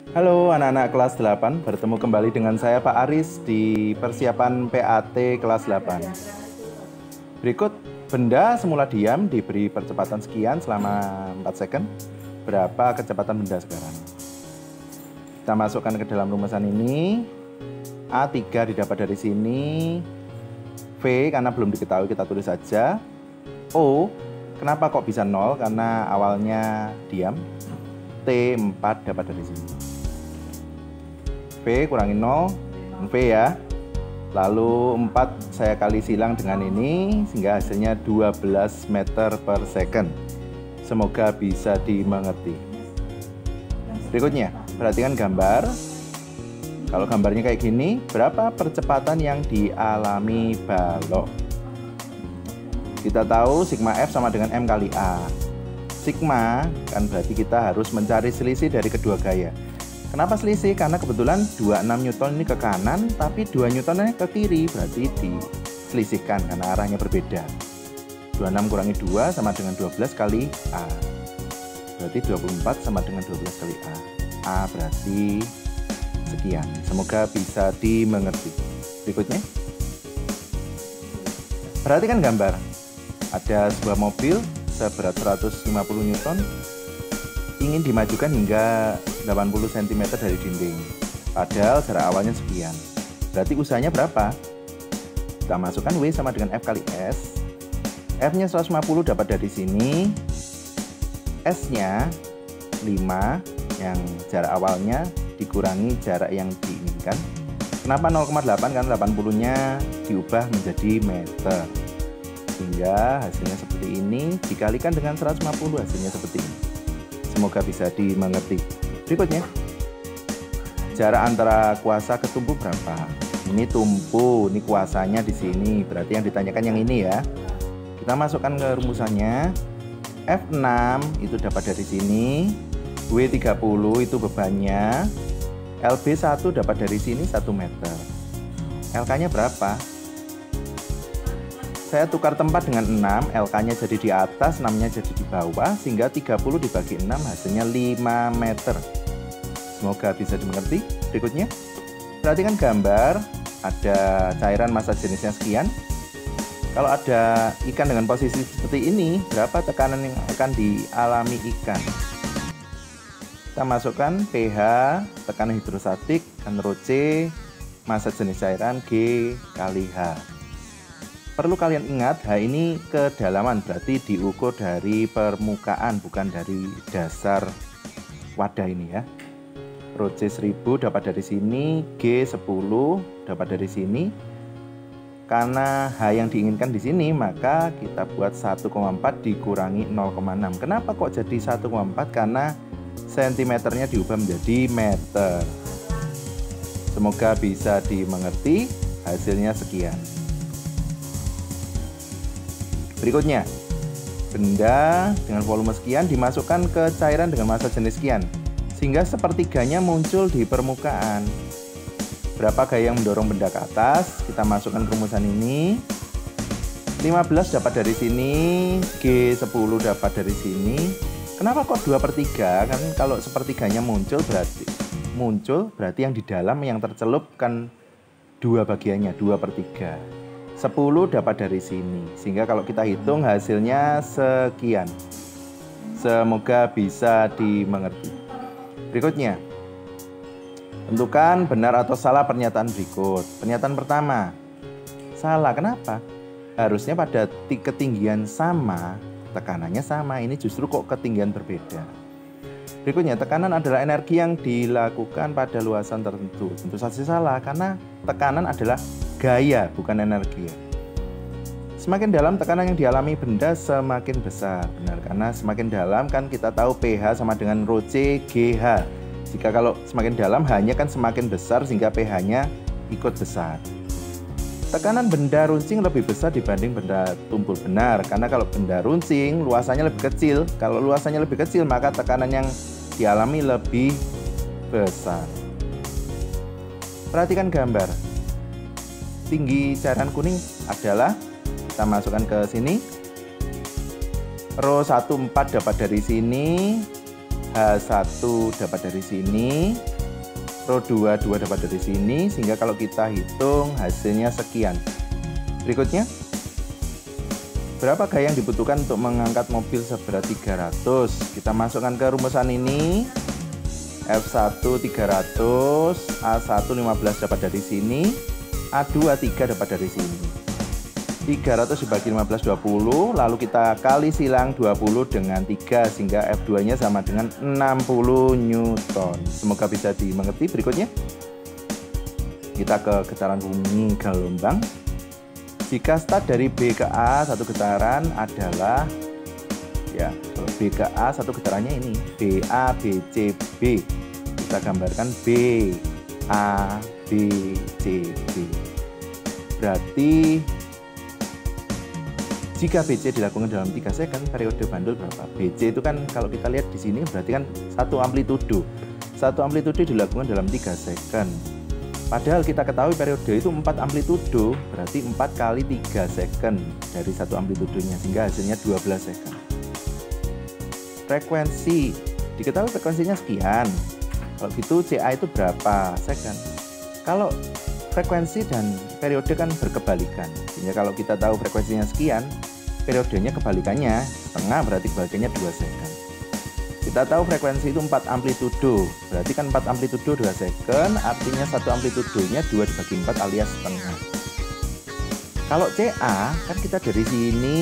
Halo anak-anak kelas 8, bertemu kembali dengan saya Pak Aris di persiapan PAT kelas 8. Berikut benda semula diam diberi percepatan sekian selama 4 second. Berapa kecepatan benda sekarang? Kita masukkan ke dalam rumusan ini. A3 didapat dari sini. V karena belum diketahui kita tulis saja. O, kenapa kok bisa 0? Karena awalnya diam. T4 dapat dari sini. V kurangi 0, V ya. Lalu 4 saya kali silang dengan ini sehingga hasilnya 12 meter per second. Semoga bisa dimengerti. Berikutnya, perhatikan gambar. Kalau gambarnya kayak gini, berapa percepatan yang dialami balok? Kita tahu sigma F sama dengan M kali A. Sigma kan berarti kita harus mencari selisih dari kedua gaya. Kenapa selisih? Karena kebetulan 26 Newton ini ke kanan, tapi 2 Newton ke kiri, berarti diselisihkan karena arahnya berbeda. 26 kurangi 2 sama dengan 12 kali A. Berarti 24 sama dengan 12 kali A. A berarti sekian. Semoga bisa dimengerti. Berikutnya. Perhatikan gambar. Ada sebuah mobil seberat 150 Newton ingin dimajukan hingga 80 cm dari dinding. Padahal jarak awalnya sekian. Berarti usahanya berapa? Kita masukkan W sama dengan F kali S. F-nya 150 dapat dari sini. S-nya 5 yang jarak awalnya dikurangi jarak yang diinginkan. Kenapa 0,8? Karena 80-nya diubah menjadi meter. Sehingga hasilnya seperti ini dikalikan dengan 150 hasilnya seperti ini. Semoga bisa dimengerti. Berikutnya, jarak antara kuasa ke tumpu berapa? Ini tumpu, ini kuasanya di sini. Berarti yang ditanyakan yang ini ya. Kita masukkan ke rumusannya. F6 itu dapat dari sini. W30 itu bebannya. LB1 dapat dari sini 1 meter. LK-nya berapa? Saya tukar tempat dengan 6, LK-nya jadi di atas, 6-nya jadi di bawah, sehingga 30 dibagi 6 hasilnya 5 meter. Semoga bisa dimengerti. Berikutnya, perhatikan gambar, ada cairan massa jenisnya sekian. Kalau ada ikan dengan posisi seperti ini, berapa tekanan yang akan dialami ikan? Kita masukkan pH, tekanan hidrostatik, kan ρC, massa jenis cairan G kali H. Perlu kalian ingat, H ini kedalaman, berarti diukur dari permukaan, bukan dari dasar wadah ini ya. ρC 1000 dapat dari sini, G 10 dapat dari sini. Karena H yang diinginkan di sini, maka kita buat 1,4 dikurangi 0,6. Kenapa kok jadi 1,4? Karena sentimeternya diubah menjadi meter. Semoga bisa dimengerti, hasilnya sekian. Berikutnya, benda dengan volume sekian dimasukkan ke cairan dengan massa jenis sekian, sehingga sepertiganya muncul di permukaan. Berapa gaya yang mendorong benda ke atas? Kita masukkan ke rumusan ini. 15 dapat dari sini, G10 dapat dari sini. Kenapa kok 2/3? Kan kalau sepertiganya muncul berarti yang di dalam yang tercelup kan 2 bagiannya, 2/3. 10 dapat dari sini, sehingga kalau kita hitung hasilnya sekian. Semoga bisa dimengerti. Berikutnya, tentukan benar atau salah pernyataan berikut. Pernyataan pertama, salah. Kenapa? Harusnya pada ketinggian sama, tekanannya sama. Ini justru kok ketinggian berbeda. Berikutnya, tekanan adalah energi yang dilakukan pada luasan tertentu. Tentu saja salah, karena tekanan adalah gaya, bukan energi. Semakin dalam tekanan yang dialami benda semakin besar. Benar, karena semakin dalam kan kita tahu pH sama dengan ρC GH. Jika kalau semakin dalam, H-nya kan semakin besar sehingga pH-nya ikut besar. Tekanan benda runcing lebih besar dibanding benda tumpul. Benar, karena kalau benda runcing luasannya lebih kecil. Kalau luasannya lebih kecil, maka tekanan yang dialami lebih besar. Perhatikan gambar. Tinggi cairan kuning adalah, kita masukkan ke sini, ρ14 dapat dari sini, H H1 dapat dari sini, row 2 dapat dari sini, sehingga kalau kita hitung hasilnya sekian. Berikutnya, berapa gaya yang dibutuhkan untuk mengangkat mobil seberat 300? Kita masukkan ke rumusan ini. F1 300, A1 15 dapat dari sini, A2 3 dapat dari sini. 300 dibagi 15 20, lalu kita kali silang 20 dengan 3 sehingga F2 nya sama dengan 60 Newton. Semoga bisa dimengerti. Berikutnya kita ke getaran bumi gelombang. Jika start dari B ke A satu getaran adalah, ya, kalau B ke A satu getarannya ini BA BC B. Kita gambarkan B A B C B. Berarti jika BC dilakukan dalam 3 second, periode bandul berapa? BC itu kan kalau kita lihat di sini berarti kan satu amplitudo. Satu amplitudo dilakukan dalam 3 second. Padahal kita ketahui periode itu 4 amplitudo, berarti 4 kali 3 second dari satu amplitudonya, sehingga hasilnya 12 second. Frekuensi, diketahui frekuensinya sekian. Kalau gitu CA itu berapa second? Kalau frekuensi dan periode kan berkebalikan, sehingga kalau kita tahu frekuensinya sekian, periodenya kebalikannya, setengah berarti kebalikannya 2 second. Kita tahu frekuensi itu 4 amplitudo, berarti kan 4 amplitudo 2 second, artinya satu amplitudonya 2 dibagi 4 alias setengah. Kalau CA kan kita dari sini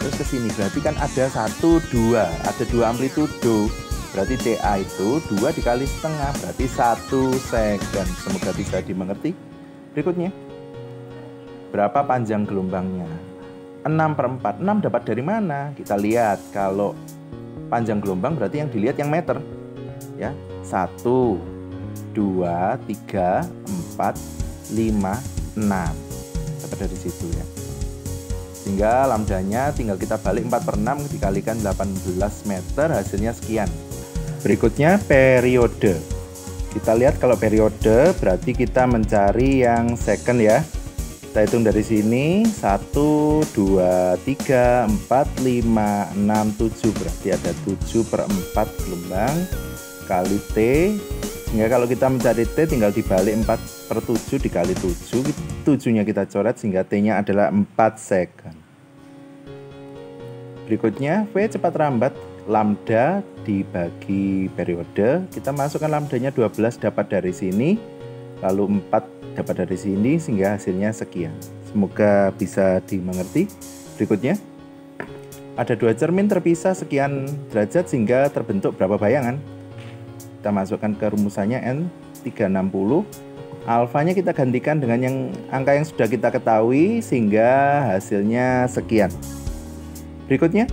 terus ke sini, berarti kan ada 1, 2, ada 2 amplitudo. Berarti CA itu 2 dikali setengah, berarti 1 second. Semoga bisa dimengerti. Berikutnya, berapa panjang gelombangnya? 6/4. 6 dapat dari mana? Kita lihat, kalau panjang gelombang berarti yang dilihat yang meter, ya. 1, 2, 3, 4, 5, 6. Dapat dari situ, ya. Sehingga lambdanya tinggal kita balik 4/6 dikalikan 18 meter, hasilnya sekian. Berikutnya periode. Kita lihat kalau periode berarti kita mencari yang second, ya. Kita hitung dari sini 1, 2, 3, 4, 5, 6, 7. Berarti ada 7/4 gelombang kali T. Sehingga kalau kita mencari T tinggal dibalik 4/7 dikali 7. 7-nya kita coret sehingga T-nya adalah 4 second. Berikutnya V cepat rambat. Lambda dibagi periode, kita masukkan lambdanya 12 dapat dari sini, lalu 4 dapat dari sini, sehingga hasilnya sekian. Semoga bisa dimengerti. Berikutnya, ada 2 cermin terpisah sekian derajat sehingga terbentuk berapa bayangan? Kita masukkan ke rumusannya N 360. Alfanya kita gantikan dengan yang angka yang sudah kita ketahui sehingga hasilnya sekian. Berikutnya,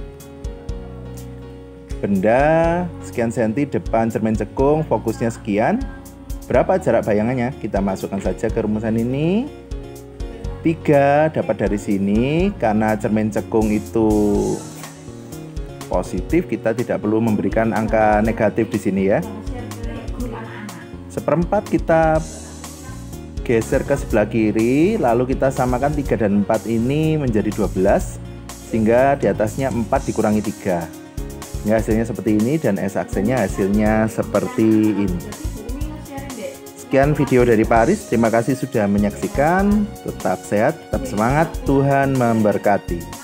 benda sekian senti depan cermin cekung, fokusnya sekian. Berapa jarak bayangannya? Kita masukkan saja ke rumusan ini. 3 dapat dari sini. Karena cermin cekung itu positif, kita tidak perlu memberikan angka negatif di sini, ya. 1/4 kita geser ke sebelah kiri, lalu kita samakan 3 dan 4 ini menjadi 12, sehingga di atasnya 4 dikurangi 3. Ya, hasilnya seperti ini, dan S-aksennya hasilnya seperti ini. Sekian video dari Paris, terima kasih sudah menyaksikan. Tetap sehat, tetap semangat, Tuhan memberkati.